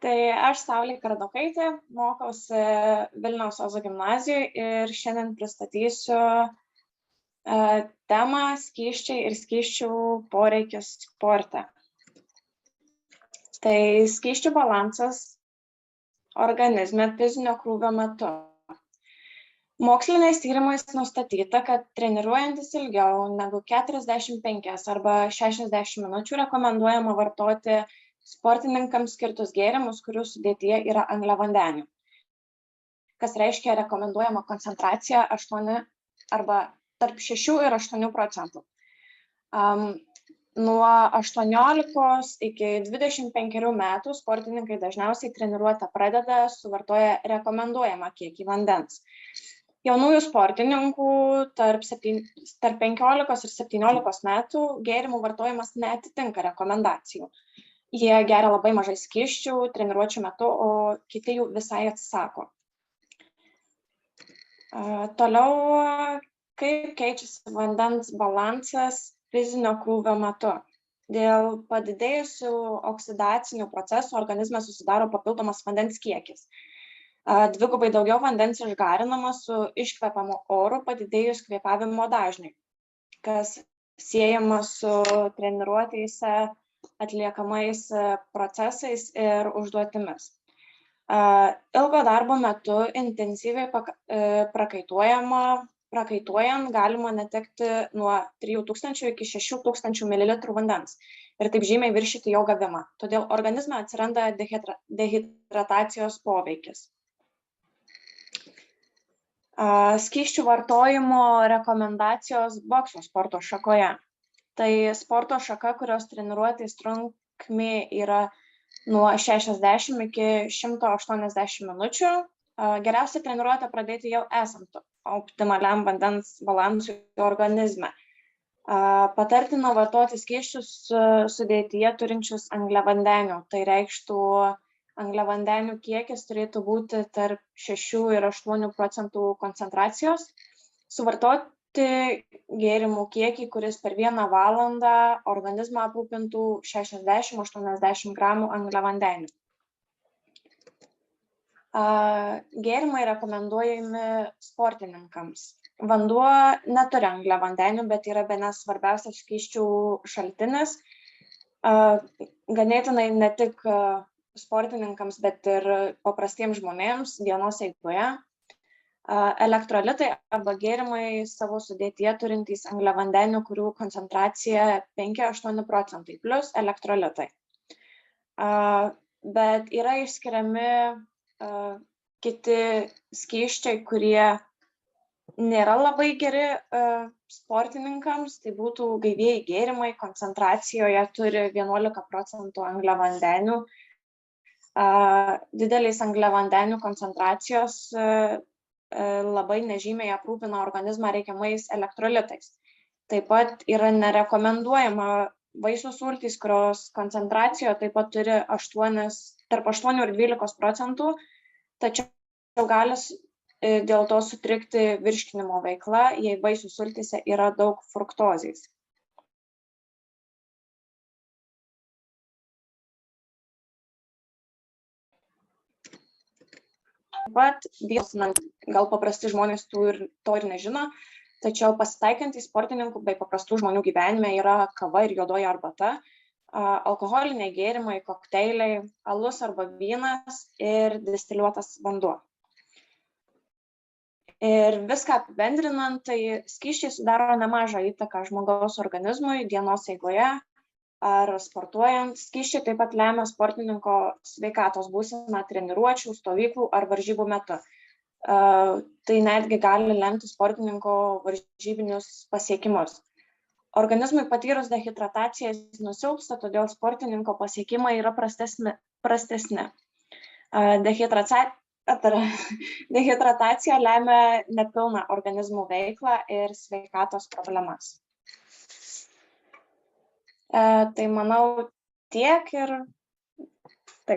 Tai aš Saulė Kardokaitė, mokausi Vilniaus Ozo gimnazijoje ir šiandien pristatysiu temą skysčiai ir skysčių poreikis sporte. Tai skysčių balansas organizme fizinio krūvio metu. Moksliniais tyrimais nustatyta, kad treniruojantis ilgiau negu 45 arba 60 minučių rekomenduojama vartoti sportininkams skirtus gėrimus, kurių sudėtyje yra angliavandenių, kas reiškia rekomenduojama koncentracija 8 arba tarp 6 ir 8%. Nuo 18 iki 25 metų sportininkai dažniausiai treniruotę pradeda suvartoję rekomenduojamą kiekį vandens. Jaunųjų sportininkų tarp 15 ir 17 metų gėrimų vartojimas neatitinka rekomendacijų. Jie geria labai mažai skysčių treniruočių metu, o kiti jų visai atsisako. Toliau, kaip keičiasi vandens balansas fizinio krūvio metu. Dėl padidėjusių oksidacinių procesų organizme susidaro papildomas vandens kiekis. Dvigubai daugiau vandens išgarinama su iškvepiamu oru padidėjus kvėpavimo dažniui, kas siejama su treniruotėse atliekamais procesais ir užduotimis. Ilgo darbo metu intensyviai prakaituojant galima netekti nuo 3000 iki 6000 ml vandens ir taip žymiai viršyti jo gavimą. Todėl organizme atsiranda dehidratacijos poveikis. Skysčių vartojimo rekomendacijos bokso sporto šakoje. Tai sporto šaka, kurios treniruotės trunkmė yra nuo 60 iki 180 minučių. Geriausia treniruotę pradėti jau esant optimaliam vandens balansui organizme. Patartina vartoti skysčius sudėtyje turinčius angliavandenių. Tai reikštų, angliavandenių kiekis turėtų būti tarp 6 ir 8% koncentracijos. Suvartoti gėrimų kiekį, kuris per 1 valandą organizmą aprūpintų 60–80 gramų angliavandenių. Gėrimai rekomenduojami sportininkams. Vanduo neturi angliavandenių, bet yra bene svarbiausias skysčių šaltinis. Ganėtinai ne tik sportininkams, bet ir paprastiems žmonėms dienos eigoje. Elektrolitai arba gėrimai savo sudėtyje turintys angliavandenių, kurių koncentracija 5–8% plus elektrolitai. Bet yra išskiriami kiti skysčiai, kurie nėra labai geri sportininkams. Tai būtų gaivieji gėrimai, koncentracijoje turi 11% angliavandenių. Didelės angliavandenių koncentracijos labai nežymiai aprūpina organizmą reikiamais elektrolitais. Taip pat yra nerekomenduojama vaisių sultys, kurios koncentracijoje taip pat turi tarp 8 ir 12%, tačiau gali dėl to sutrikti virškinimo veikla, jei vaisių sultyse yra daug fruktozės. Taip pat, gal paprasti žmonės to ir nežino, tačiau pasitaikantys sportininkų bei paprastų žmonių gyvenime yra kava ir juodoji arbata, alkoholiniai gėrimai, kokteiliai, alus arba vynas ir distiliuotas vanduo. Ir viską apibendrinant, tai skysčiai sudaro nemažą įtaką žmogaus organizmui dienos eigoje ar sportuojant. Skysčiai taip pat lemia sportininko sveikatos būseną treniruočių, stovyklų ar varžybų metu. Tai netgi gali lemti sportininko varžybinius pasiekimus. Organizmui patyrus dehidrataciją nusilpsta, todėl sportininko pasiekimai yra prastesni. Dehidratacija lemia nepilną organizmų veiklą ir sveikatos problemas. Tai manau tiek ir